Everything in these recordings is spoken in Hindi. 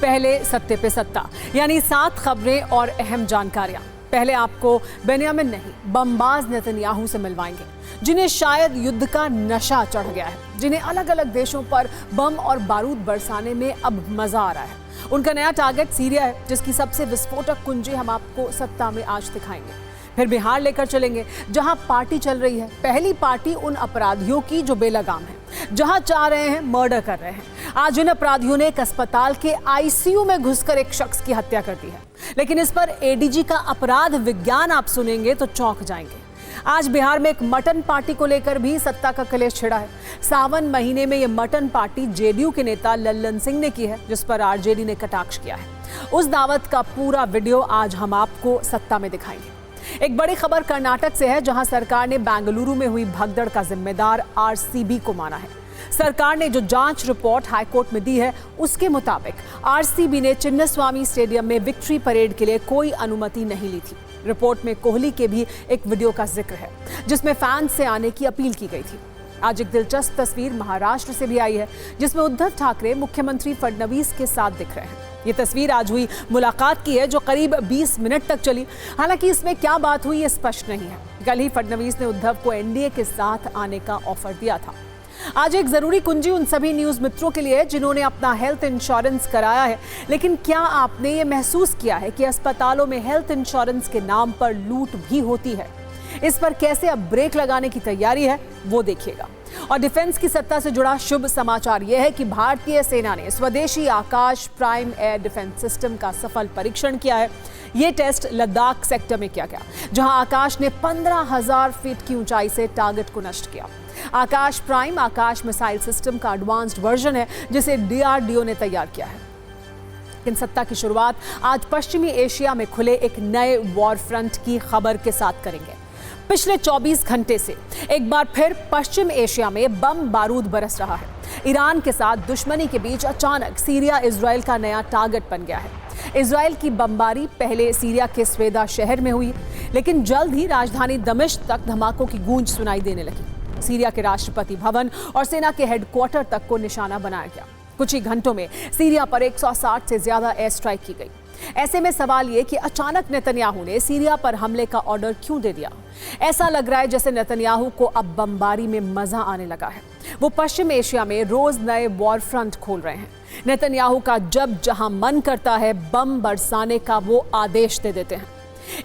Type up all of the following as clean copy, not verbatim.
पहले सत्ते पे सत्ता, यानी 7 खबरें और अहम जानकारियां। पहले आपको बेन्यामिन नहीं, बमबाज नेतन्याहू से मिलवाएंगे, जिन्हें शायद युद्ध का नशा चढ़ गया है, जिन्हें अलग अलग देशों पर बम और बारूद बरसाने में अब मजा आ रहा है। उनका नया टारगेट सीरिया है, जिसकी सबसे विस्फोटक कुंजी हम आपको सत्ता में आज दिखाएंगे। फिर बिहार लेकर चलेंगे, जहां पार्टी चल रही है, पहली पार्टी उन अपराधियों की जो बेलगाम है, जहां चाह रहे हैं मर्डर कर रहे हैं। आज उन अपराधियों ने एक अस्पताल के आईसीयू में घुसकर एक शख्स की हत्या कर दी है, लेकिन इस पर एडीजी का अपराध विज्ञान आप सुनेंगे तो चौंक जाएंगे। आज बिहार में एक मटन पार्टी को लेकर भी सत्ता का कलेश छिड़ा है। सावन महीने में ये मटन पार्टी जेडीयू के नेता लल्लन सिंह ने की है, जिस पर आरजेडी ने कटाक्ष किया है। उस दावत का पूरा वीडियो आज हम आपको सत्ता में दिखाएंगे। एक बड़ी खबर कर्नाटक से है, जहां सरकार ने बेंगलुरु में हुई भगदड़ का जिम्मेदार आरसीबी को माना है। सरकार ने जो जांच रिपोर्ट हाईकोर्ट में दी है, उसके मुताबिक आरसीबी ने चिन्नस्वामी स्टेडियम में विक्ट्री परेड के लिए कोई अनुमति नहीं ली थी। रिपोर्ट में कोहली के भी एक वीडियो का जिक्र है, जिसमें फैंस से आने की अपील की गई थी। आज एक दिलचस्प तस्वीर महाराष्ट्र से भी आई है, जिसमें उद्धव ठाकरे मुख्यमंत्री फडणवीस के साथ दिख रहे हैं। ये तस्वीर आज हुई मुलाकात की है, जो करीब 20 मिनट तक चली। हालांकि इसमें क्या बात हुई ये स्पष्ट नहीं है। कल ही फडणवीस ने उद्धव को एनडीए के साथ आने का ऑफर दिया था। आज एक जरूरी कुंजी उन सभी न्यूज मित्रों के लिए जिन्होंने अपना हेल्थ इंश्योरेंस कराया है, लेकिन क्या आपने ये महसूस किया है कि अस्पतालों में हेल्थ इंश्योरेंस के नाम पर लूट भी होती है? इस पर कैसे अब ब्रेक लगाने की तैयारी है, वो देखिएगा। और डिफेंस की सत्ता से जुड़ा शुभ समाचार यह है कि भारतीय सेना ने स्वदेशी आकाश प्राइम एयर डिफेंस सिस्टम का सफल परीक्षण किया है। ये टेस्ट लद्दाख सेक्टर में किया गया, जहां आकाश ने 15,000 फीट की ऊंचाई से टारगेट को नष्ट किया। आकाश प्राइम आकाश मिसाइल सिस्टम का एडवांस्ड वर्जन है, जिसे डीआरडीओ ने तैयार किया है। इन सत्ता की शुरुआत आज पश्चिमी एशिया में खुले एक नए वॉर फ्रंट की खबर के साथ करेंगे। पिछले 24 घंटे से एक बार फिर पश्चिम एशिया में बम बारूद बरस रहा है। ईरान के साथ दुश्मनी के बीच अचानक सीरिया इजराइल का नया टारगेट बन गया है। इजराइल की बमबारी पहले सीरिया के स्वेदा शहर में हुई, लेकिन जल्द ही राजधानी दमिश्क तक धमाकों की गूंज सुनाई देने लगी। सीरिया के राष्ट्रपति भवन और सेना के हेडक्वार्टर तक को निशाना बनाया गया। कुछ ही घंटों में सीरिया पर 160 से ज्यादा एयर स्ट्राइक की गई। ऐसे में सवाल ये कि अचानक नेतन्याहू ने सीरिया पर हमले का ऑर्डर क्यों दे दिया? ऐसा लग रहा है जैसे नेतन्याहू को अब बमबारी में मजा आने लगा है। वो पश्चिम एशिया में रोज नए वॉर फ्रंट खोल रहे हैं। नेतन्याहू का जब जहां मन करता है बम बरसाने का वो आदेश दे देते हैं।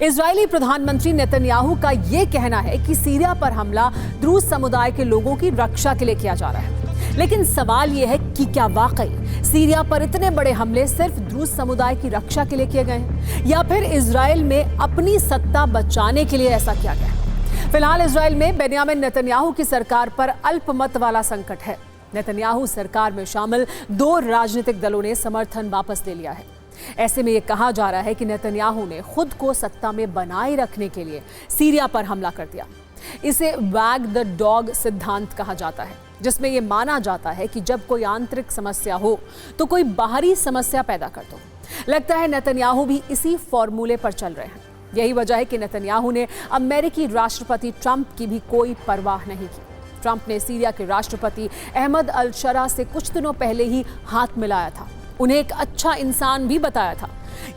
इजरायली प्रधानमंत्री नेतन्याहू का ये कहना है कि सीरिया पर हमला द्रूज समुदाय के लोगों की रक्षा के लिए किया जा रहा है। लेकिन सवाल यह है कि क्या वाकई सीरिया पर इतने बड़े हमले सिर्फ द्रूज समुदाय की रक्षा के लिए किए गए हैं, या फिर इजराइल में अपनी सत्ता बचाने के लिए ऐसा किया गया है? फिलहाल इजराइल में बेन्यामिन नेतन्याहू की सरकार पर अल्पमत वाला संकट है। नेतन्याहू सरकार में शामिल 2 राजनीतिक दलों ने समर्थन वापस ले लिया है। ऐसे में यह कहा जा रहा है कि नेतन्याहू ने खुद को सत्ता में बनाए रखने के लिए सीरिया पर हमला कर दिया। इसे वैग द डॉग सिद्धांत कहा जाता है, जिसमें यह माना जाता है कि जब कोई आंतरिक समस्या हो तो कोई बाहरी समस्या पैदा कर दो। लगता है नेतन्याहू भी इसी फॉर्मूले पर चल रहे हैं। यही वजह है कि नेतन्याहू ने अमेरिकी राष्ट्रपति ट्रंप की भी कोई परवाह नहीं की। ट्रंप ने सीरिया के राष्ट्रपति अहमद अल शरा से कुछ दिनों पहले ही हाथ मिलाया था, उन्हें एक अच्छा इंसान भी बताया था।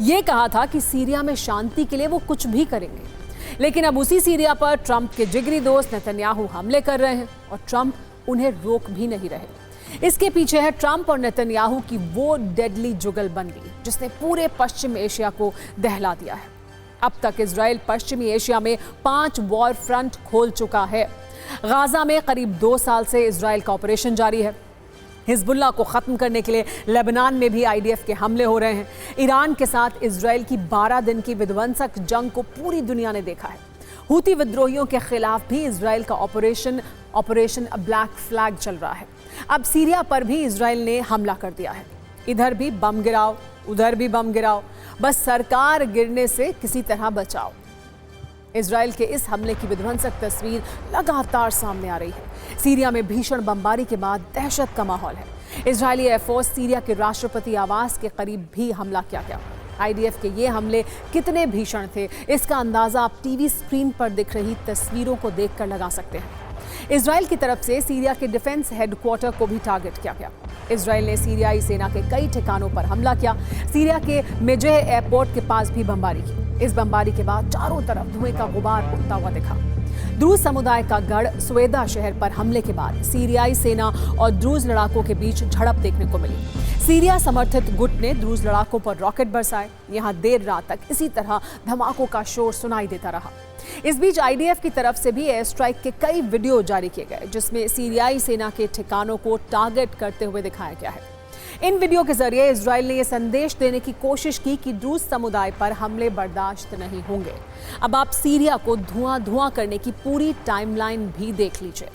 ये कहा था कि सीरिया में शांति के लिए वो कुछ भी करेंगे। लेकिन अब उसी सीरिया पर ट्रंप के जिगरी दोस्त नेतन्याहू हमले कर रहे हैं और ट्रंप उन्हें रोक भी नहीं रहे। इसके पीछे है ट्रंप और नेतन्याहू की वो डेडली जुगलबंदी, जिसने पूरे पश्चिम एशिया को दहला दिया है। अब तक इजराइल पश्चिमी एशिया में 5 वॉर फ्रंट खोल चुका है। गाजा में करीब 2 साल से इजराइल का ऑपरेशन जारी है। हिजबुल्लाह को खत्म करने के लिए लेबनान में भी आईडीएफ के हमले हो रहे हैं। ईरान के साथ इजराइल की 12 दिन की विध्वंसक जंग को पूरी दुनिया ने देखा है। हूती विद्रोहियों के खिलाफ भी इजराइल का ऑपरेशन ब्लैक फ्लैग चल रहा है। अब सीरिया पर भी इजराइल ने हमला कर दिया है। इधर भी बम गिराओ, उधर भी बम गिराओ, बस सरकार गिरने से किसी तरह बचाओ। इजराइल के इस हमले की विध्वंसक तस्वीर लगातार सामने आ रही है। सीरिया में भीषण बमबारी के बाद दहशत का माहौल है। इजरायली एयरफोर्स सीरिया के राष्ट्रपति आवास के करीब भी हमला किया गया। आईडीएफ के ये हमले कितने भीषण थे, इसका अंदाजा आप टीवी स्क्रीन पर दिख रही तस्वीरों को देखकर लगा सकते हैं। इजराइल की तरफ से सीरिया के डिफेंस हेडक्वार्टर को भी टारगेट किया गया। इजराइल ने सीरियाई सेना के कई ठिकानों पर हमला किया। सीरिया के मेजेह एयरपोर्ट के पास भी बमबारी की। इस बमबारी के बाद चारों तरफ धुएं का गुबार उठता हुआ दिखा। द्रूज समुदाय का गढ़ स्वेदा शहर पर हमले के बाद सीरियाई सेना और द्रूज लड़ाकों के बीच झड़प देखने को मिली। सीरिया समर्थित गुट ने द्रूज लड़ाकों पर रॉकेट बरसाए। यहां देर रात तक इसी तरह धमाकों का शोर सुनाई देता रहा। इस बीच आईडीएफ की तरफ से भी एयर स्ट्राइक के कई वीडियो जारी किए गए, जिसमें सीरियाई सेना के ठिकानों को टारगेट करते हुए दिखाया गया है। इन वीडियो के जरिए इजराइल ने यह संदेश देने की कोशिश की कि द्रूज समुदाय पर हमले बर्दाश्त नहीं होंगे। अब आप सीरिया को धुआं करने की पूरी टाइमलाइन भी देख लीजिए।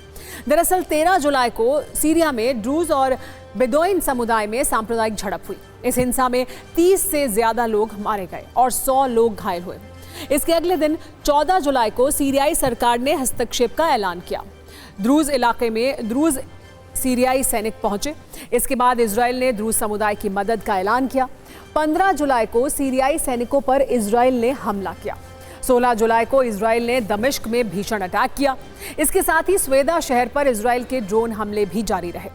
दरअसल 13 जुलाई को सीरिया में द्रूज और बेदोइन समुदाय में सांप्रदायिक झड़प हुई। इस हिंसा में 30 से ज्यादा लोग मारे गए और 100 लोग घायल हुए। इसके अगले दिन 14 जुलाई को सीरियाई सरकार ने हस्तक्षेप का ऐलान किया। द्रूज इलाके में द्रूज सीरियाई सैनिक पहुंचे। इसके बाद इजराइल ने द्रूज समुदाय की मदद का ऐलान किया। 15 जुलाई को सीरियाई सैनिकों पर इजराइल ने हमला किया। 16 जुलाई को इजराइल ने दमिश्क में भीषण अटैक किया। इसके साथ ही स्वेदा शहर पर इजराइल के ड्रोन हमले भी जारी रहे।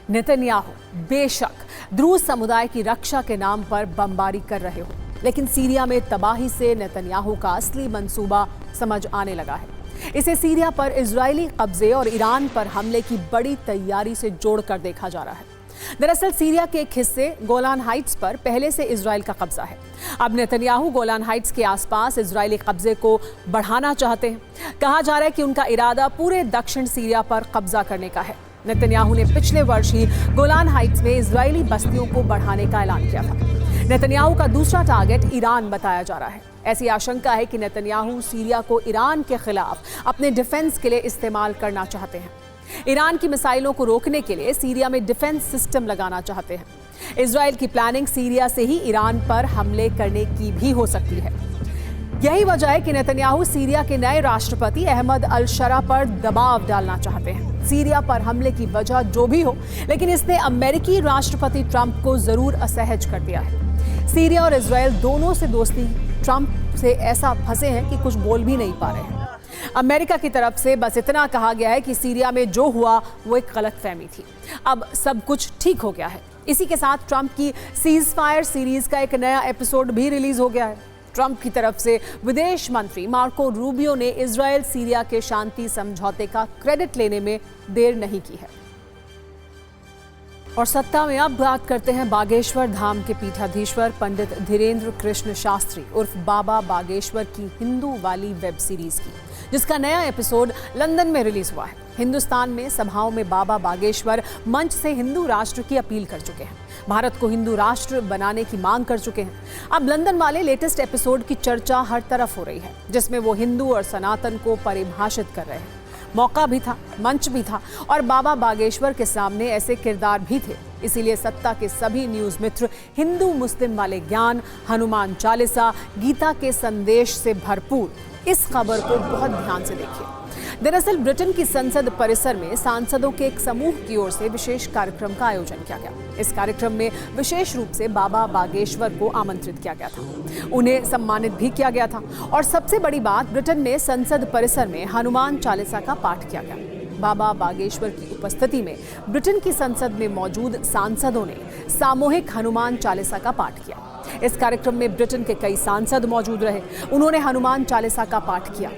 नेतन्याहू बेशक द्रूज समुदाय की रक्षा के नाम पर बमबारी कर रहे हो, लेकिन सीरिया में तबाही से नेतन्याहू का असली मंसूबा समझ आने लगा है। इसे सीरिया पर इजरायली कब्जे और ईरान पर हमले की बड़ी तैयारी से जोड़कर देखा जा रहा है। दरअसल सीरिया के एक हिस्से गोलान हाइट्स पर पहले से इजराइल का कब्जा है। अब नेतन्याहू गोलान हाइट्स के आसपास इजरायली कब्जे को बढ़ाना चाहते हैं। कहा जा रहा है कि उनका इरादा पूरे दक्षिण सीरिया पर कब्जा करने का है। नेतन्याहू ने पिछले वर्ष ही गोलान हाइट्स में इजरायली बस्तियों को बढ़ाने का ऐलान किया था। नेतन्याहू का दूसरा टारगेट ईरान बताया जा रहा है। ऐसी आशंका है कि नेतन्याहू सीरिया को ईरान के खिलाफ अपने डिफेंस के लिए इस्तेमाल करना चाहते हैं। ईरान की मिसाइलों को रोकने के लिए सीरिया में डिफेंस सिस्टम लगाना चाहते हैं। इजराइल की प्लानिंग सीरिया से ही ईरान पर हमले करने की भी हो सकती है। यही वजह है कि नेतन्याहू सीरिया के नए राष्ट्रपति अहमद अल शरा पर दबाव डालना चाहते हैं। सीरिया पर हमले की वजह जो भी हो, लेकिन इसने अमेरिकी राष्ट्रपति ट्रंप को जरूर असहज कर दिया है। सीरिया और इजराइल दोनों से दोस्ती ट्रंप से ऐसा फंसे हैं कि कुछ बोल भी नहीं पा रहे हैं। अमेरिका की तरफ से बस इतना कहा गया है कि सीरिया में जो हुआ वो एक गलतफहमी थी, अब सब कुछ ठीक हो गया है। इसी के साथ ट्रंप की सीज फायर सीरीज का एक नया एपिसोड भी रिलीज हो गया है। ट्रंप की तरफ से विदेश मंत्री मार्को रूबियो ने इजराइल सीरिया के शांति समझौते का क्रेडिट लेने में देर नहीं की है। और सत्ता में अब बात करते हैं बागेश्वर धाम के पीठाधीश्वर पंडित धीरेन्द्र कृष्ण शास्त्री उर्फ बाबा बागेश्वर की हिंदू वाली वेब सीरीज की, जिसका नया एपिसोड लंदन में रिलीज हुआ है। हिंदुस्तान में सभाओं में बाबा बागेश्वर मंच से हिंदू राष्ट्र की अपील कर चुके हैं, भारत को हिंदू राष्ट्र बनाने की मांग कर चुके हैं। अब लंदन वाले लेटेस्ट एपिसोड की चर्चा हर तरफ हो रही है, जिसमें वो हिंदू और सनातन को परिभाषित कर रहे हैं। मौका भी था, मंच भी था और बाबा बागेश्वर के सामने ऐसे किरदार भी थे। इसीलिए सत्ता के सभी न्यूज मित्र हिंदू मुस्लिम वाले ज्ञान, हनुमान चालीसा, गीता के संदेश से भरपूर इस खबर को बहुत ध्यान से देखिए। दरअसल ब्रिटेन की संसद परिसर में सांसदों के एक समूह की ओर से विशेष कार्यक्रम का आयोजन किया गया। इस कार्यक्रम में विशेष रूप से बाबा बागेश्वर को आमंत्रित किया गया था, उन्हें सम्मानित भी किया गया था। और सबसे बड़ी बात, ब्रिटेन में संसद परिसर में हनुमान चालीसा का पाठ किया गया। बाबा बागेश्वर की उपस्थिति में ब्रिटेन की संसद में मौजूद सांसदों ने सामूहिक हनुमान चालीसा का पाठ किया। इस कार्यक्रम में ब्रिटेन के कई सांसद मौजूद रहे, उन्होंने हनुमान चालीसा का पाठ किया।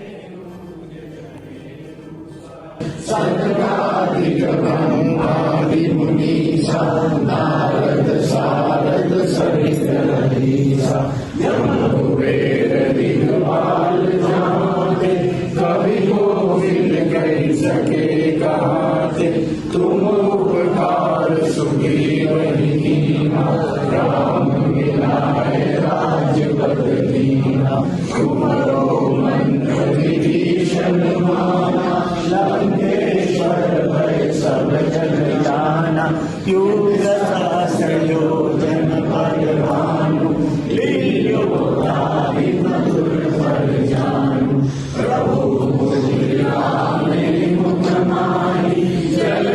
तुम उपकार सुग्रीव कीना, राम मिलाए राज बदलीना। तुम्हारो मंत्र विभीषण माना, लंकेश्वर भय सब जग जाना। युग सहस्र योजन बलवानु, लील्यो ताहि मधुर फल जानु। प्रभु राम मुख माही, जल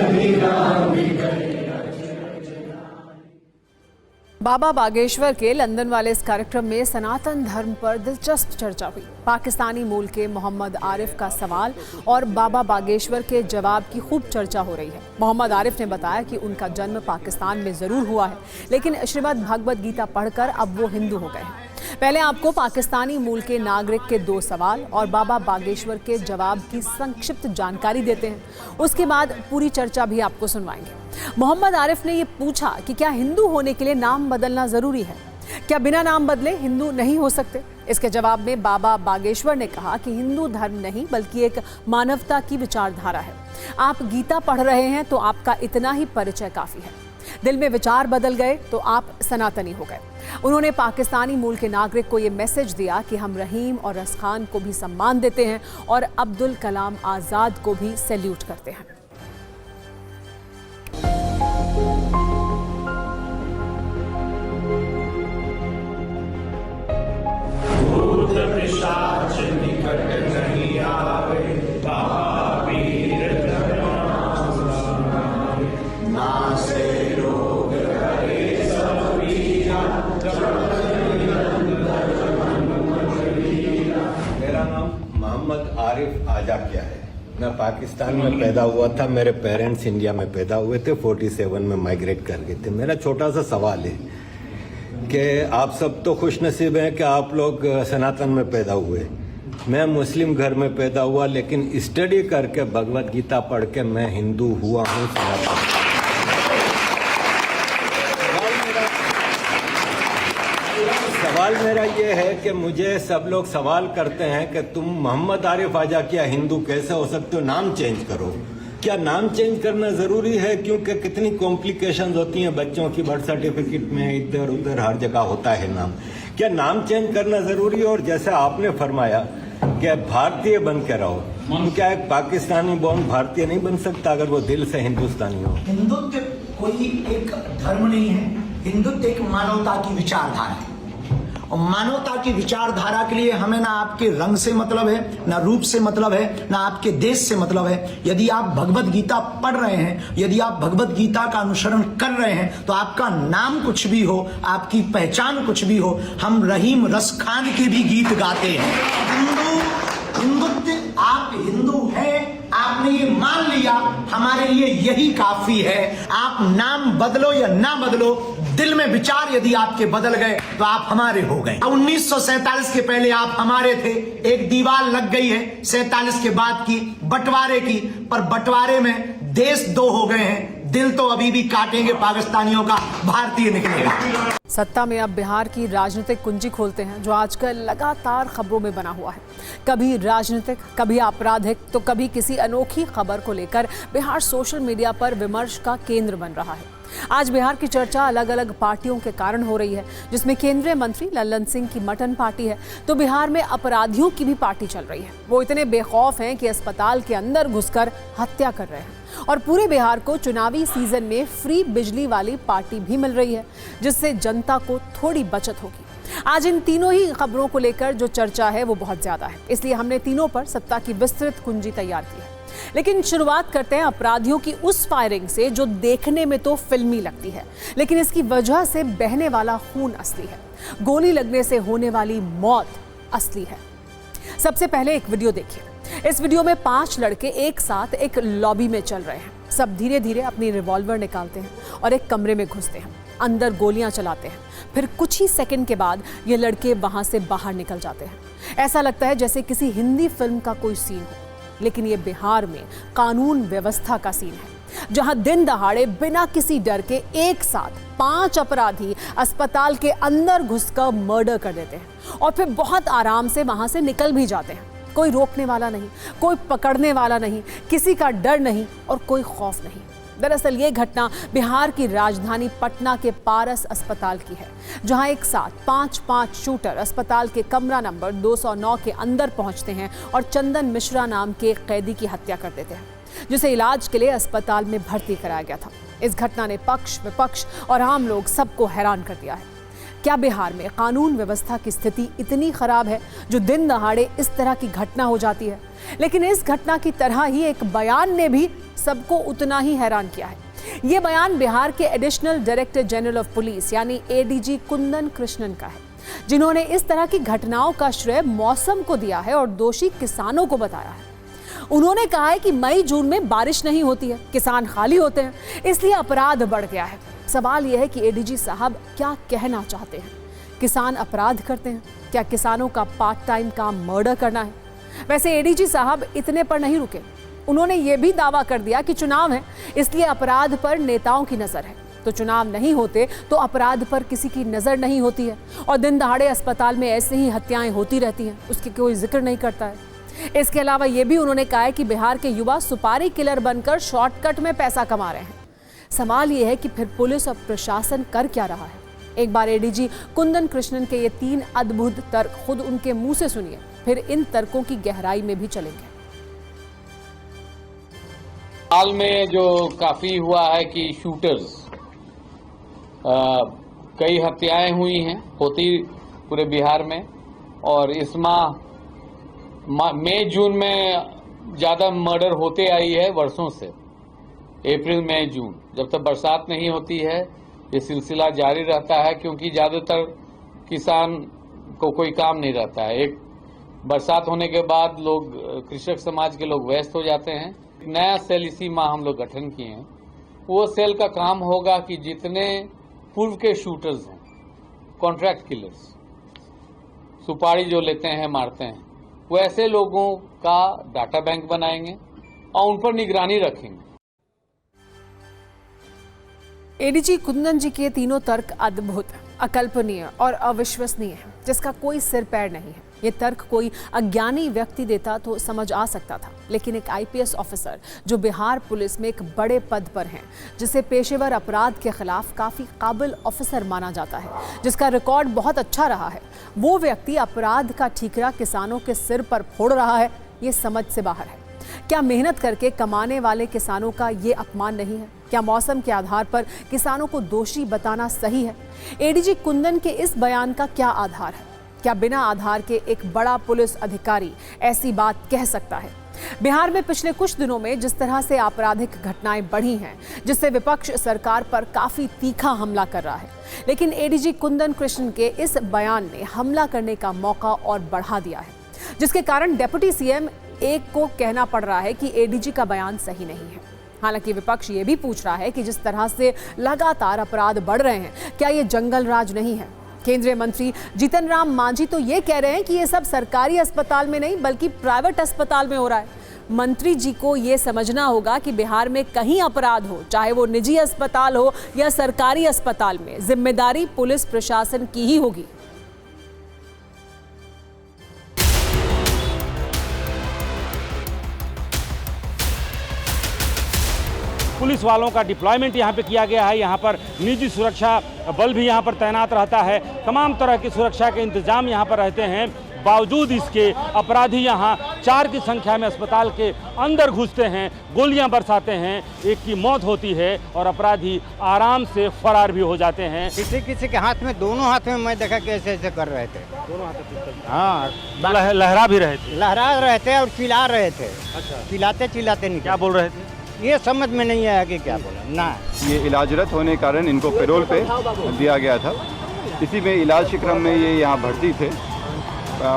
बाबा बागेश्वर के लंदन वाले इस कार्यक्रम में सनातन धर्म पर दिलचस्प चर्चा हुई। पाकिस्तानी मूल के मोहम्मद आरिफ का सवाल और बाबा बागेश्वर के जवाब की खूब चर्चा हो रही है। मोहम्मद आरिफ ने बताया कि उनका जन्म पाकिस्तान में ज़रूर हुआ है, लेकिन श्रीमद् भगवद गीता पढ़कर अब वो हिंदू हो गए हैं। पहले आपको पाकिस्तानी मूल के नागरिक के 2 सवाल और बाबा बागेश्वर के जवाब की संक्षिप्त जानकारी देते हैं, उसके बाद पूरी चर्चा भी आपको सुनवाएंगे। मोहम्मद आरिफ ने ये पूछा कि क्या हिंदू होने के लिए नाम बदलना ज़रूरी है? क्या बिना नाम बदले हिंदू नहीं हो सकते? इसके जवाब में बाबा बागेश्वर ने कहा कि हिंदू धर्म नहीं बल्कि एक मानवता की विचारधारा है। आप गीता पढ़ रहे हैं तो आपका इतना ही परिचय काफ़ी है। दिल में विचार बदल गए तो आप सनातनी हो गए। उन्होंने पाकिस्तानी मूल के नागरिक को ये मैसेज दिया कि हम रहीम और रसखान को भी सम्मान देते हैं और अब्दुल कलाम आज़ाद को भी सैल्यूट करते हैं। मेरा नाम मोहम्मद आरिफ आजा क्या है। मैं पाकिस्तान में पैदा हुआ था। मेरे पेरेंट्स इंडिया में पैदा हुए थे, 47 में माइग्रेट कर गए थे। मेरा छोटा सा सवाल है कि आप सब तो खुशनसीब हैं कि आप लोग सनातन में पैदा हुए। मैं मुस्लिम घर में पैदा हुआ, लेकिन स्टडी करके भगवद गीता पढ़ के मैं हिंदू हुआ हूँ। सवाल मेरा ये है कि मुझे सब लोग सवाल करते हैं कि तुम मोहम्मद आरिफ आजा क्या हिंदू कैसे हो सकते हो, नाम चेंज करो। क्या नाम चेंज करना ज़रूरी है? क्योंकि कितनी कॉम्प्लिकेशंस होती हैं बच्चों की, बर्थ सर्टिफिकेट में इधर उधर हर जगह होता है नाम। क्या नाम चेंज करना ज़रूरी है? और जैसे आपने फरमाया कि भारतीय बन के रहो, तो क्या एक पाकिस्तानी बॉर्न भारतीय नहीं बन सकता अगर वो दिल से हिंदुस्तानी हो? हिंदुत्व कोई एक धर्म नहीं है। हिंदुत्व एक मानवता की विचारधारा है, और मानवता की विचारधारा के लिए हमें ना आपके रंग से मतलब है, ना रूप से मतलब है, ना आपके देश से मतलब है। यदि आप भगवद गीता पढ़ रहे हैं, यदि आप भगवद गीता का अनुसरण कर रहे हैं, तो आपका नाम कुछ भी हो, आपकी पहचान कुछ भी हो, हम रहीम रसखान के भी गीत गाते हैं। हिंदुत्व, आप हिंदू हैं, आपने ये मान लिया, हमारे लिए यही काफी है। आप नाम बदलो या ना बदलो, दिल में विचार यदि आपके बदल गए तो आप हमारे हो गए। 1947 के पहले आप हमारे थे। एक दीवार लग गई है 47 के बाद की, बंटवारे की, पर बंटवारे में देश 2 हो गए हैं। दिल तो अभी भी काटेंगे पाकिस्तानियों का, भारतीय निकलेगा। सत्ता में अब बिहार की राजनीतिक कुंजी खोलते हैं, जो आजकल लगातार खबरों में बना हुआ है। कभी राजनीतिक, कभी आपराधिक, तो कभी किसी अनोखी खबर को लेकर बिहार सोशल मीडिया पर विमर्श का केंद्र बन रहा है। आज बिहार की चर्चा अलग अलग पार्टियों के कारण हो रही है, जिसमें केंद्रीय मंत्री लल्लन सिंह की मटन पार्टी है, तो बिहार में अपराधियों की भी पार्टी चल रही है। वो इतने बेखौफ हैं कि अस्पताल के अंदर घुसकर हत्या कर रहे हैं। और पूरे बिहार को चुनावी सीजन में फ्री बिजली वाली पार्टी भी मिल रही है, जिससे जनता को थोड़ी बचत होगी। आज इन तीनों ही खबरों को लेकर जो चर्चा है वो बहुत ज्यादा है, इसलिए हमने तीनों पर सत्ता की विस्तृत कुंजी तैयार की है। लेकिन शुरुआत करते हैं अपराधियों की उस फायरिंग से जो देखने में तो फिल्मी लगती है, लेकिन इसकी वजह से बहने वाला खून असली है। गोली लगने से होने वाली मौत असली है। सबसे पहले एक वीडियो देखिए। इस वीडियो में 5 लड़के एक साथ एक लॉबी में चल रहे हैं। सब धीरे धीरे अपनी रिवॉल्वर निकालते हैं और एक कमरे में घुसते हैं, अंदर गोलियां चलाते हैं। फिर कुछ ही सेकंड के बाद ये लड़के वहां से बाहर निकल जाते हैं। ऐसा लगता है जैसे किसी हिंदी फिल्म का कोई सीन हो, लेकिन ये बिहार में कानून व्यवस्था का सीन है, जहां दिन दहाड़े बिना किसी डर के एक साथ 5 अपराधी अस्पताल के अंदर घुसकर मर्डर कर देते हैं और फिर बहुत आराम से वहां से निकल भी जाते हैं। कोई रोकने वाला नहीं, कोई पकड़ने वाला नहीं, किसी का डर नहीं और कोई खौफ नहीं। दरअसल ये घटना बिहार की राजधानी पटना के पारस अस्पताल की है, जहां एक साथ 5 शूटर अस्पताल के कमरा नंबर 209 के अंदर पहुंचते हैं और चंदन मिश्रा नाम के कैदी की हत्या कर देते हैं, जिसे इलाज के लिए अस्पताल में भर्ती कराया गया था। इस घटना ने पक्ष विपक्ष और आम लोग सबको हैरान कर दिया है। क्या बिहार में कानून व्यवस्था की स्थिति इतनी खराब है जो दिन दहाड़े इस तरह की घटना हो जाती है? लेकिन इस घटना की तरह ही एक बयान ने भी सबको उतना ही हैरान किया है। ये बयान बिहार के additional director general of police यानी एडीजी कुंदन कृष्णन का है, जिन्होंने इस तरह की घटनाओं का श्रेय मौसम को दिया है और दोषी किसानों को बताया है। उन्होंने कहा है कि मई जून में बारिश नहीं होती है, किसान खाली होते हैं, इसलिए अपराध बढ़ गया है। सवाल यह है कि एडीजी साहब क्या कहना चाहते हैं? किसान अपराध करते हैं? क्या किसानों का पार्ट टाइम काम मर्डर करना है? वैसे एडीजी साहब इतने पर नहीं रुके, उन्होंने ये भी दावा कर दिया कि चुनाव है इसलिए अपराध पर नेताओं की नजर है, तो चुनाव नहीं होते तो अपराध पर किसी की नजर नहीं होती है और दिन दहाड़े अस्पताल में ऐसे ही हत्याएं होती रहती हैं, उसकी कोई जिक्र नहीं करता है। इसके अलावा ये भी उन्होंने कहा है कि बिहार के युवा सुपारी किलर बनकर शॉर्टकट में पैसा कमा रहे हैं। सवाल ये है कि फिर पुलिस और प्रशासन कर क्या रहा है? एक बार एडीजी कुंदन कृष्णन के ये 3 अद्भुत तर्क खुद उनके मुंह से सुनिए, फिर इन तर्कों की गहराई में भी चलेंगे। हाल में जो काफी हुआ है कि शूटर्स कई हत्याएं हुई हैं, होती पूरे बिहार में, और इस माह मई जून में ज्यादा मर्डर होते आई है वर्षों से। अप्रैल मई जून जब तक बरसात नहीं होती है ये सिलसिला जारी रहता है, क्योंकि ज्यादातर किसान को कोई काम नहीं रहता है। एक बरसात होने के बाद लोग, कृषक समाज के लोग व्यस्त हो जाते हैं। नया सेल इसी माह हम लोग गठन किए हैं। वो सेल का काम होगा कि जितने पूर्व के शूटर्स हैं, कॉन्ट्रैक्ट किलर्स, सुपारी जो लेते हैं मारते हैं, वैसे लोगों का डाटा बैंक बनाएंगे और उन पर निगरानी रखेंगे। एडीजी कुंदन जी के तीनों तर्क अद्भुत, अकल्पनीय और अविश्वसनीय है, जिसका कोई सिर पैर नहीं है। ये तर्क कोई अज्ञानी व्यक्ति देता तो समझ आ सकता था, लेकिन एक आईपीएस ऑफिसर जो बिहार पुलिस में एक बड़े पद पर हैं, जिसे पेशेवर अपराध के खिलाफ काफी काबिल ऑफिसर माना जाता है, जिसका रिकॉर्ड बहुत अच्छा रहा है, वो व्यक्ति अपराध का ठीकरा किसानों के सिर पर फोड़ रहा है, ये समझ से बाहर है। क्या मेहनत करके कमाने वाले किसानों का ये अपमान नहीं है? क्या मौसम के आधार पर किसानों को दोषी बताना सही है? एडीजी कुंदन के इस बयान का क्या आधार है? क्या बिना आधार के एक बड़ा पुलिस अधिकारी ऐसी बात कह सकता है? बिहार में पिछले कुछ दिनों में जिस तरह से आपराधिक घटनाएं बढ़ी हैं, जिससे विपक्ष सरकार पर काफी तीखा हमला कर रहा है, लेकिन एडीजी कुंदन कृष्णन के इस बयान ने हमला करने का मौका और बढ़ा दिया है, जिसके कारण डिप्टी सीएम एक को कहना पड़ रहा है कि एडीजी का बयान सही नहीं है। हालांकि विपक्ष ये भी पूछ रहा है कि जिस तरह से लगातार अपराध बढ़ रहे हैं, क्या ये जंगल राज नहीं है? केंद्रीय मंत्री जीतन राम मांझी तो ये कह रहे हैं कि ये सब सरकारी अस्पताल में नहीं बल्कि प्राइवेट अस्पताल में हो रहा है। मंत्री जी को ये समझना होगा कि बिहार में कहीं अपराध हो, चाहे वो निजी अस्पताल हो या सरकारी अस्पताल में, जिम्मेदारी पुलिस प्रशासन की ही होगी। पुलिस वालों का डिप्लॉयमेंट यहाँ पे किया गया है। यहाँ पर निजी सुरक्षा बल भी यहाँ पर तैनात रहता है। तमाम तरह की सुरक्षा के इंतजाम यहाँ पर रहते हैं। बावजूद इसके अपराधी यहाँ 4 की संख्या में अस्पताल के अंदर घुसते हैं, गोलियां बरसाते हैं, एक की मौत होती है और अपराधी आराम से फरार भी हो जाते हैं। किसी के हाथ में, दोनों हाथ में मैं देखा कैसे ऐसे कर रहे थे। दोनों हाथ में? हाँ, लहरा भी रहे थे? लहरा रहे थे और चिल्ला रहे थे। अच्छा। चिल्लाते नहीं। क्या बोल रहे थे? ये समझ में नहीं आया कि क्या बोला ना। ये इलाजरत होने के कारण इनको पैरोल पे दिया गया था। इसी में इलाज के क्रम में ये यहाँ भर्ती थे।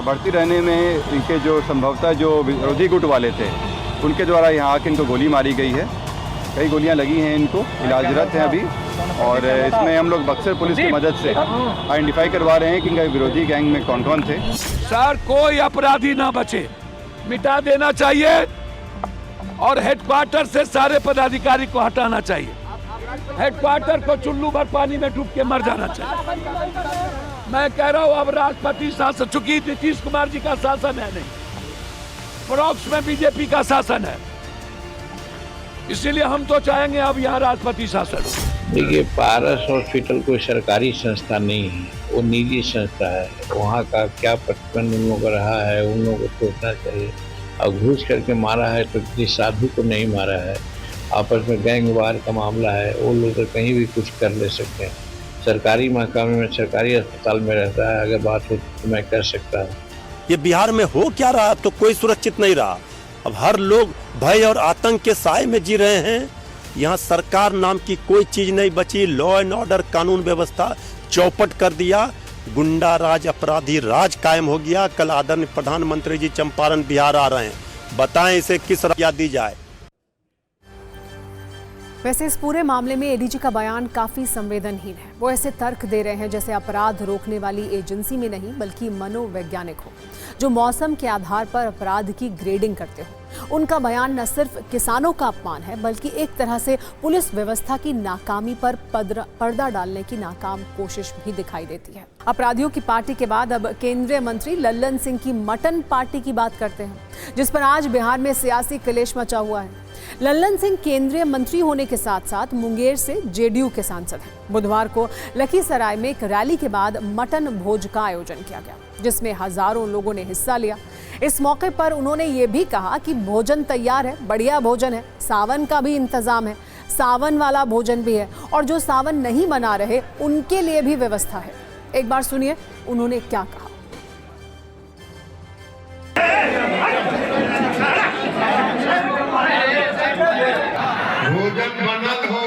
भर्ती रहने में इनके जो संभवतः जो विरोधी गुट वाले थे, उनके द्वारा यहाँ आके इनको गोली मारी गई है। कई गोलियाँ लगी हैं इनको, इलाजरत हैं अभी। और इसमें हम लोग बक्सर पुलिस की मदद से आइडेंटिफाई करवा रहे हैं कि इनका विरोधी गैंग में कौन कौन थे। सर, कोई अपराधी ना बचे, मिटा देना चाहिए और हेडक्वार्टर से सारे पदाधिकारी को हटाना चाहिए। हेडक्वार्टर को चुल्लू भर पानी में डूब के मर जाना चाहिए। मैं कह रहा हूँ अब राष्ट्रपति शासन, चूंकि नीतीश कुमार जी का शासन है नहीं, परोक्ष में बीजेपी का शासन है, इसीलिए हम तो चाहेंगे अब यहाँ राष्ट्रपति शासन। देखिए, पारस हॉस्पिटल कोई सरकारी संस्था नहीं है, वो निजी संस्था है। वहाँ का क्या प्रतिबंध उन लोगों का रहा है, उन लोगों को सोचना चाहिए। और घूस करके मारा है तो किसी साधु को नहीं मारा है। आपस में गैंगवार का मामला है, वो लोग तो कहीं भी कुछ कर ले सकते हैं। सरकारी महकमे में, सरकारी अस्पताल में रहता है, अगर बात हो तो मैं कर सकता हूँ। ये बिहार में हो क्या रहा, तो कोई सुरक्षित नहीं रहा। अब हर लोग भय और आतंक के साए में जी रहे हैं यहाँ सरकार नाम की कोई चीज नहीं बची। लॉ एंड ऑर्डर, कानून व्यवस्था चौपट कर दिया। गुंडा राज, अपराधी राज कायम हो गया। कल आदरणीय प्रधानमंत्री जी चंपारण बिहार आ रहे हैं, बताएं इसे किस राय दी जाए। वैसे इस पूरे मामले में एडीजी का बयान काफी संवेदनहीन है। वो ऐसे तर्क दे रहे हैं जैसे अपराध रोकने वाली एजेंसी में नहीं बल्कि मनोवैज्ञानिक हो, जो मौसम के आधार पर अपराध की ग्रेडिंग करते हो। उनका बयान न सिर्फ किसानों का अपमान है बल्कि एक तरह से पुलिस व्यवस्था की नाकामी पर पर्दा डालने की नाकाम कोशिश भी दिखाई देती है। अपराधियों की पार्टी के बाद अब केंद्रीय मंत्री लल्लन सिंह की मटन पार्टी की बात करते हैं, जिस पर आज बिहार में सियासी कलेश मचा हुआ है। लल्लन सिंह केंद्रीय मंत्री होने के साथ साथ मुंगेर से जेडीयू के सांसद हैं। बुधवार को लखीसराय में एक रैली के बाद मटन भोज का आयोजन किया गया, जिसमें हजारों लोगों ने हिस्सा लिया। इस मौके पर उन्होंने ये भी कहा कि भोजन तैयार है, बढ़िया भोजन है, सावन का भी इंतजाम है, सावन वाला भोजन भी है और जो सावन नहीं मना रहे उनके लिए भी व्यवस्था है। एक बार सुनिए उन्होंने क्या कहा। भोजन बनल हो,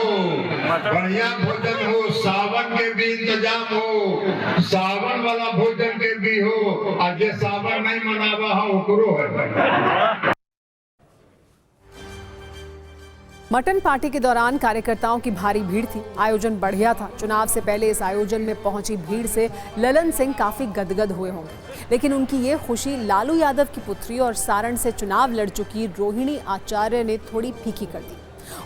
बढ़िया भोजन हो, सावन के भी इंतजाम हो, सावन वाला भोजन के भी हो, और जे सावन नहीं मनावा हो ओकरो है। मटन पार्टी के दौरान कार्यकर्ताओं की भारी भीड़ थी। आयोजन बढ़िया था। चुनाव से पहले इस आयोजन में पहुंची भीड़ से ललन सिंह काफी गदगद हुए होंगे, लेकिन उनकी ये खुशी लालू यादव की पुत्री और सारण से चुनाव लड़ चुकी रोहिणी आचार्य ने थोड़ी फीकी कर दी।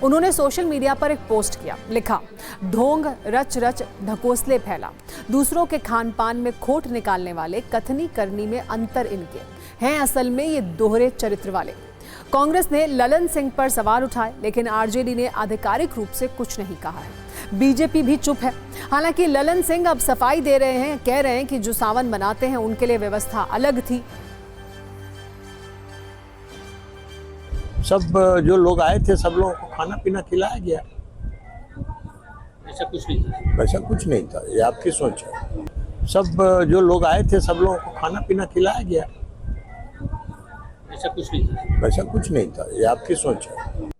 उन्होंने सोशल मीडिया पर एक पोस्ट किया, लिखा, ढोंग रच रच ढकोसले फैला, दूसरों के खान पान में खोट निकालने वाले, कथनी करनी में अंतर इनके हैं, असल में ये दोहरे चरित्र वाले। कांग्रेस ने ललन सिंह पर सवाल उठाए, लेकिन आरजेडी ने आधिकारिक रूप से कुछ नहीं कहा है। बीजेपी भी चुप है। हालांकि ललन सिंह अब सफाई दे रहे हैं, कह रहे हैं कि जो सावन मनाते हैं उनके लिए व्यवस्था अलग थी। सब जो लोग आए थे सब लोगों को खाना पीना खिलाया गया। ऐसा कुछ नहीं था। वैसा कुछ नहीं था, ये आपकी सोच है। सब जो लोग आए थे सब लोगों को खाना पीना खिलाया गया। ऐसा कुछ नहीं था। वैसा कुछ नहीं था, ये आपकी सोच है।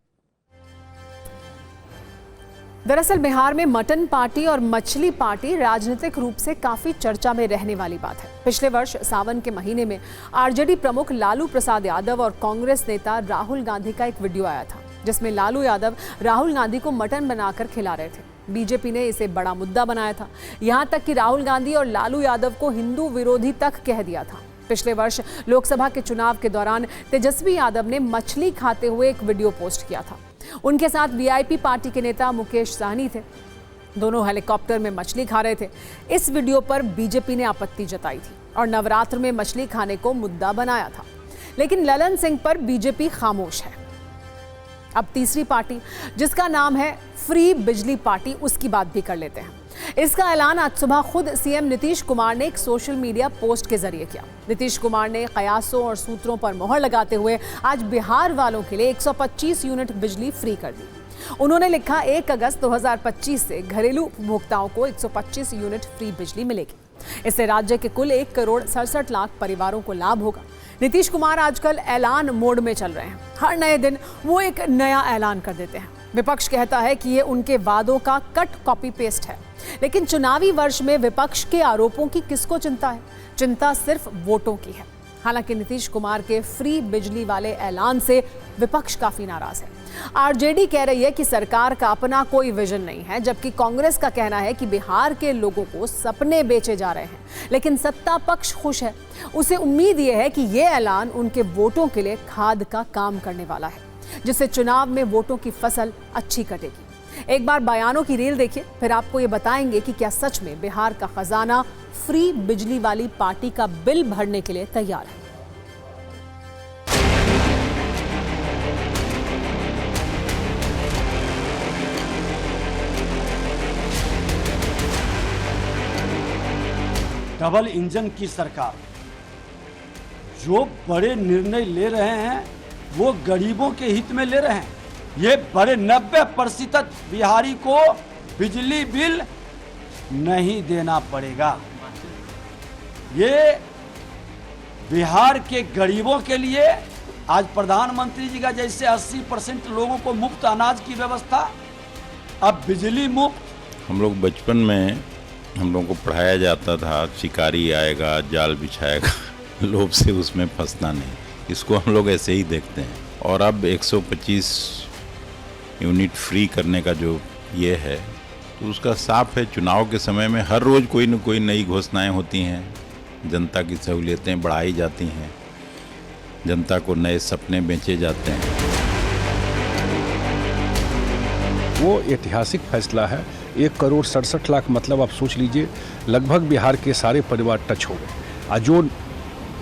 दरअसल बिहार में मटन पार्टी और मछली पार्टी राजनीतिक रूप से काफी चर्चा में रहने वाली बात है। पिछले वर्ष सावन के महीने में आरजेडी प्रमुख लालू प्रसाद यादव और कांग्रेस नेता राहुल गांधी का एक वीडियो आया था, जिसमें लालू यादव राहुल गांधी को मटन बनाकर खिला रहे थे। बीजेपी ने इसे बड़ा मुद्दा बनाया था, यहां तक कि राहुल गांधी और लालू यादव को हिंदू विरोधी तक कह दिया था। पिछले वर्ष लोकसभा के चुनाव के दौरान तेजस्वी यादव ने मछली खाते हुए एक वीडियो पोस्ट किया था। उनके साथ वीआईपी पार्टी के नेता मुकेश सहनी थे। दोनों हेलीकॉप्टर में मछली खा रहे थे। इस वीडियो पर बीजेपी ने आपत्ति जताई थी और नवरात्र में मछली खाने को मुद्दा बनाया था, लेकिन ललन सिंह पर बीजेपी खामोश है। अब तीसरी पार्टी, जिसका नाम है फ्री बिजली पार्टी, उसकी बात भी कर लेते हैं। इसका ऐलान आज सुबह खुद सीएम नीतीश कुमार ने एक सोशल मीडिया पोस्ट के जरिए किया। नीतीश कुमार ने कयासों और सूत्रों पर मोहर लगाते हुए आज बिहार वालों के लिए 125 यूनिट बिजली फ्री कर दी। उन्होंने लिखा, 1 अगस्त 2025 से घरेलू उपभोक्ताओं को 125 यूनिट फ्री बिजली मिलेगी। इससे राज्य के कुल 1,67,00,000 परिवारों को लाभ होगा। नीतीश कुमार आजकल ऐलान मोड में चल रहे हैं। हर नए दिन वो एक नया ऐलान कर देते हैं। विपक्ष कहता है कि ये उनके वादों का कट कॉपी पेस्ट है, लेकिन चुनावी वर्ष में विपक्ष के आरोपों की किसको चिंता है? चिंता सिर्फ वोटों की है। हालांकि नीतीश कुमार के फ्री बिजली वाले ऐलान से विपक्ष काफी नाराज है। आरजेडी कह रही है कि सरकार का अपना कोई विजन नहीं है, जबकि कांग्रेस का कहना है कि बिहार के लोगों को सपने बेचे जा रहे हैं, लेकिन सत्ता पक्ष खुश है। उसे उम्मीद यह है कि ये ऐलान उनके वोटों के लिए खाद का काम करने वाला है, जिससे चुनाव में वोटों की फसल अच्छी कटेगी। एक बार बयानों की रील देखिए, फिर आपको ये बताएंगे कि क्या सच में बिहार का खजाना फ्री बिजली वाली पार्टी का बिल भरने के लिए तैयार है। डबल इंजन की सरकार जो बड़े निर्णय ले रहे हैं वो गरीबों के हित में ले रहे हैं। ये बड़े 90% बिहारी को बिजली बिल नहीं देना पड़ेगा। ये बिहार के गरीबों के लिए आज प्रधानमंत्री जी का जैसे 80% लोगों को मुफ्त अनाज की व्यवस्था, अब बिजली मुफ्त। हम लोग बचपन में हम लोगों को पढ़ाया जाता था शिकारी आएगा जाल बिछाएगा, लोभ से उसमें फंसना नहीं, इसको हम लोग ऐसे ही देखते हैं। और अब 125 यूनिट फ्री करने का जो ये है तो उसका साफ है, चुनाव के समय में हर रोज़ कोई न कोई नई घोषणाएं होती हैं, जनता की सहूलियतें बढ़ाई जाती हैं, जनता को नए सपने बेचे जाते हैं। वो ऐतिहासिक फैसला है। 1,67,00,000 मतलब आप सोच लीजिए लगभग बिहार के सारे परिवार टच हो गए, और जो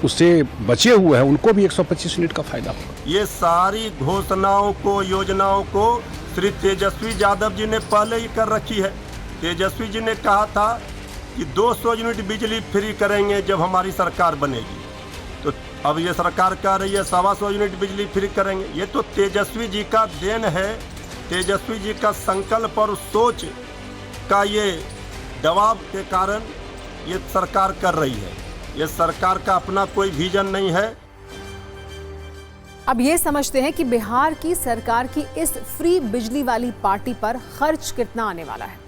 उससे बचे हुए हैं उनको भी 125 यूनिट का फायदा होगा। ये सारी घोषणाओं को, योजनाओं को श्री तेजस्वी यादव जी ने पहले ही कर रखी है। तेजस्वी जी ने कहा था कि 200 यूनिट बिजली फ्री करेंगे जब हमारी सरकार बनेगी, तो अब ये सरकार कह रही है 125 यूनिट बिजली फ्री करेंगे। ये तो तेजस्वी जी का देन है, तेजस्वी जी का संकल्प और सोच का ये दबाव के कारण ये सरकार कर रही है। ये सरकार का अपना कोई विजन नहीं है। अब ये समझते हैं कि बिहार की सरकार की इस फ्री बिजली वाली पार्टी पर खर्च कितना आने वाला है।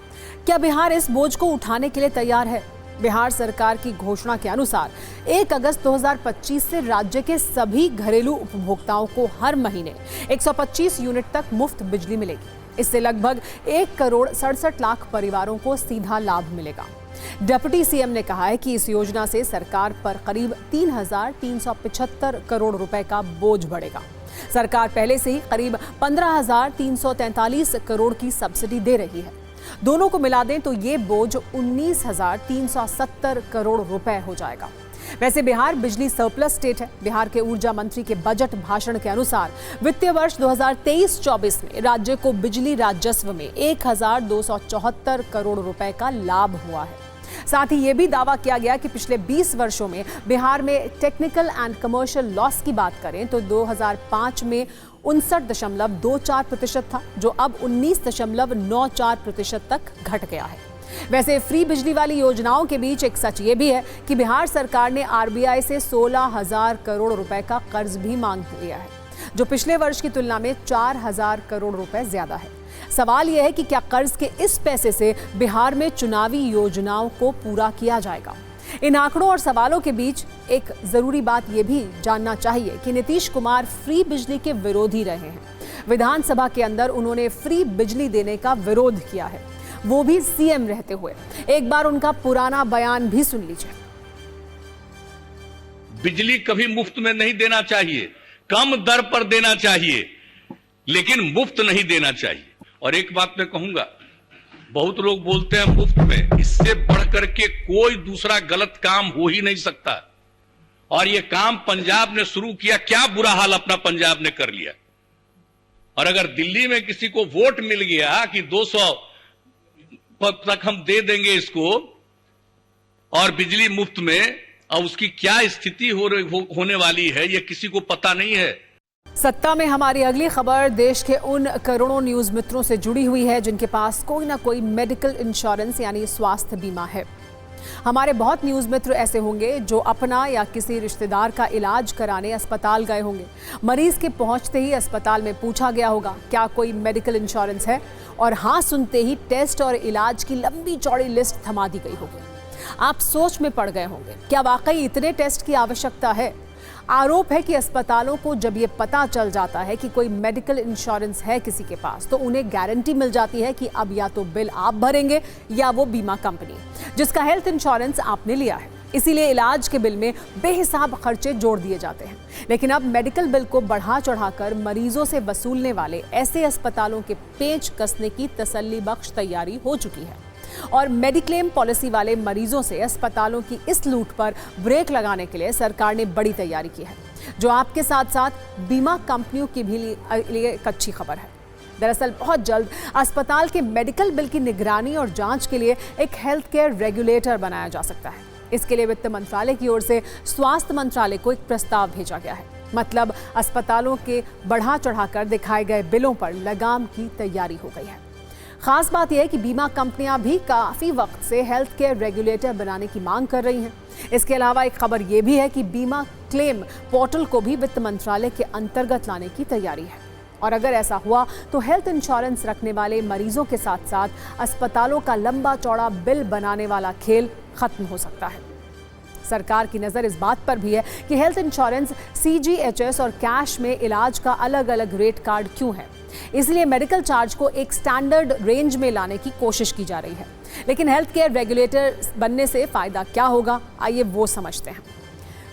क्या बिहार इस बोझ को उठाने के लिए तैयार है? बिहार सरकार की घोषणा के अनुसार 1 अगस्त 2025 से राज्य के सभी घरेलू उपभोक्ताओं को हर महीने 125 यूनिट तक मुफ्त बिजली मिलेगी। इससे लगभग 1,67,00,000 परिवारों को सीधा लाभ मिलेगा। डिप्टी सीएम ने कहा है कि इस योजना से सरकार पर करीब 3,375 करोड़ रुपए का बोझ बढ़ेगा। सरकार पहले से ही करीब 15,343 करोड़ की सब्सिडी दे रही है। दोनों को मिला दें तो ये बोझ 19,370 करोड़ रुपए हो जाएगा। वैसे बिहार बिजली सरप्लस स्टेट है। बिहार के ऊर्जा मंत्री के बजट भाषण के अनुसार वित्तीय वर्ष 2023-24 में राज्य को बिजली राजस्व में 1,274 करोड़ रुपए का लाभ हुआ है। साथ ही ये भी दावा किया गया कि पिछले 20 वर्षों में बिहार में टेक्निकल एंड कमर्शियल लॉस की बात करें तो 2005 में 59.24% था, जो अब 19.94% तक घट गया है। वैसे फ्री बिजली वाली योजनाओं के बीच एक सच ये भी है कि बिहार सरकार ने आरबीआई से 16,000 करोड़ रुपए का कर्ज भी मांग लिया है, जो पिछले वर्ष की तुलना में 4,000 करोड़ रुपए ज्यादा है। सवाल यह है कि क्या कर्ज के इस पैसे से बिहार में चुनावी योजनाओं को पूरा किया जाएगा? इन आंकड़ों और सवालों के बीच एक जरूरी बात यह भी जानना चाहिए कि नीतीश कुमार फ्री बिजली के विरोधी रहे हैं। विधानसभा के अंदर उन्होंने फ्री बिजली देने का विरोध किया है, वो भी सीएम रहते हुए। एक बार उनका पुराना बयान भी सुन लीजिए। बिजली कभी मुफ्त में नहीं देना चाहिए, कम दर पर देना चाहिए, लेकिन मुफ्त नहीं देना चाहिए। और एक बात मैं कहूंगा, बहुत लोग बोलते हैं मुफ्त में, इससे बढ़कर के कोई दूसरा गलत काम हो ही नहीं सकता। और ये काम पंजाब ने शुरू किया, क्या बुरा हाल अपना पंजाब ने कर लिया। और अगर दिल्ली में किसी को वोट मिल गया कि 200 तक हम दे देंगे इसको और बिजली मुफ्त में, और उसकी क्या स्थिति होने वाली है ये किसी को पता नहीं है। सत्ता में हमारी अगली खबर देश के उन करोड़ों न्यूज मित्रों से जुड़ी हुई है जिनके पास कोई ना कोई मेडिकल इंश्योरेंस यानी स्वास्थ्य बीमा है। हमारे बहुत न्यूज मित्र ऐसे होंगे जो अपना या किसी रिश्तेदार का इलाज कराने अस्पताल गए होंगे। मरीज के पहुंचते ही अस्पताल में पूछा गया होगा क्या कोई मेडिकल इंश्योरेंस है, और हाँ सुनते ही टेस्ट और इलाज की लंबी चौड़ी लिस्ट थमा दी गई होगी। आप सोच में पड़ गए होंगे, क्या वाकई इतने टेस्ट की आवश्यकता है? आरोप है कि अस्पतालों को जब ये पता चल जाता है कि कोई मेडिकल इंश्योरेंस है किसी के पास, तो उन्हें गारंटी मिल जाती है कि अब या तो बिल आप भरेंगे या वो बीमा कंपनी जिसका हेल्थ इंश्योरेंस आपने लिया है। इसीलिए इलाज के बिल में बेहिसाब खर्चे जोड़ दिए जाते हैं। लेकिन अब मेडिकल बिल को बढ़ा चढ़ाकर मरीजों से वसूलने वाले ऐसे अस्पतालों के पेंच कसने की तसल्ली बख्श तैयारी हो चुकी है। और मेडिक्लेम पॉलिसी वाले मरीजों से अस्पतालों की इस लूट पर ब्रेक लगाने के लिए सरकार ने बड़ी तैयारी की है, जो आपके साथ साथ बीमा कंपनियों की भी लिए एक अच्छी खबर है। दरअसल बहुत जल्द अस्पताल के मेडिकल बिल की निगरानी और जांच के लिए एक हेल्थ केयर रेगुलेटर बनाया जा सकता है। इसके लिए वित्त मंत्रालय की ओर से स्वास्थ्य मंत्रालय को एक प्रस्ताव भेजा गया है। मतलब अस्पतालों के बढ़ा चढ़ाकर दिखाए गए बिलों पर लगाम की तैयारी हो गई है। खास बात यह है कि बीमा कंपनियां भी काफी वक्त से हेल्थ केयर रेगुलेटर बनाने की मांग कर रही हैं। इसके अलावा एक खबर यह भी है कि बीमा क्लेम पोर्टल को भी वित्त मंत्रालय के अंतर्गत लाने की तैयारी है। और अगर ऐसा हुआ तो हेल्थ इंश्योरेंस रखने वाले मरीजों के साथ साथ अस्पतालों का लंबा चौड़ा बिल बनाने वाला खेल खत्म हो सकता है। सरकार की नजर इस बात पर भी है कि हेल्थ इंश्योरेंस, CGHS और कैश में इलाज का अलग अलग रेट कार्ड क्यों है। इसलिए मेडिकल चार्ज को एक स्टैंडर्ड रेंज में लाने की कोशिश की जा रही है। लेकिन हेल्थ केयर रेगुलेटर बनने से फायदा क्या होगा, आइए वो समझते हैं।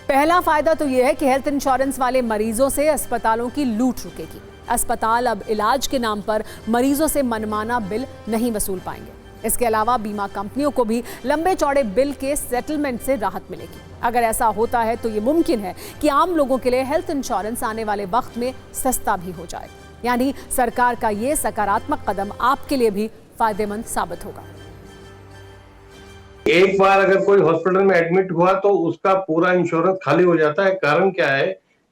पहला फायदा तो यह है कि हेल्थ इंश्योरेंस वाले मरीजों से अस्पतालों की लूट रुकेगी। अस्पताल अब इलाज के नाम पर मरीजों से मनमाना बिल नहीं वसूल पाएंगे। इसके अलावा बीमा कंपनियों को भी लंबे चौड़े बिल के सेटलमेंट से राहत मिलेगी। अगर ऐसा होता है तो ये मुमकिन है कि आम लोगों के लिए हेल्थ इंश्योरेंस आने वाले वक्त में सस्ता भी हो जाए। यानी सरकार का ये सकारात्मक कदम आपके लिए भी फायदेमंद साबित होगा। एक बार अगर कोई हॉस्पिटल में एडमिट हुआ तो उसका पूरा इंश्योरेंस खाली हो जाता है। कारण क्या है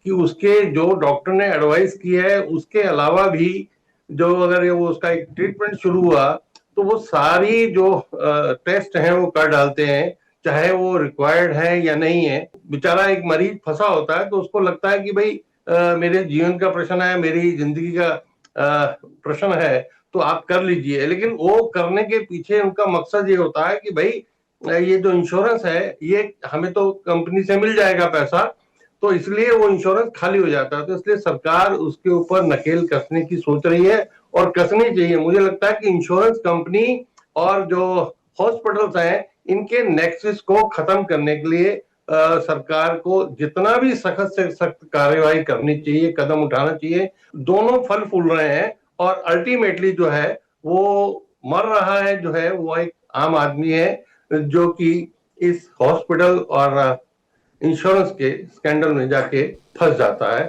कि उसके जो डॉक्टर ने एडवाइस की है उसके अलावा भी जो अगर वो उसका एक ट्रीटमेंट शुरू हुआ तो वो सारी जो टेस्ट हैं वो कर डालते हैं, चाहे वो रिक्वायर्ड है या नहीं है। बेचारा एक मरीज फंसा होता है तो उसको लगता है कि भाई मेरे जीवन का प्रश्न है, मेरी जिंदगी का प्रश्न है, तो आप कर लीजिए। लेकिन वो करने के पीछे उनका मकसद ये होता है कि भाई ये जो इंश्योरेंस है ये हमें तो कंपनी से मिल जाएगा पैसा, तो इसलिए वो इंश्योरेंस खाली हो जाता है। तो इसलिए सरकार उसके ऊपर नकेल कसने की सोच रही है और कसनी चाहिए। मुझे लगता है कि इंश्योरेंस कंपनी और जो हॉस्पिटल्स हैं इनके नेक्सस को खत्म करने के लिए सरकार को जितना भी सख्त से सख्त कार्यवाही करनी चाहिए, कदम उठाना चाहिए। दोनों फल फूल रहे हैं और अल्टीमेटली जो है वो मर रहा है, जो है वो एक आम आदमी है जो कि इस हॉस्पिटल और इंश्योरेंस के स्कैंडल में जाके फंस जाता है।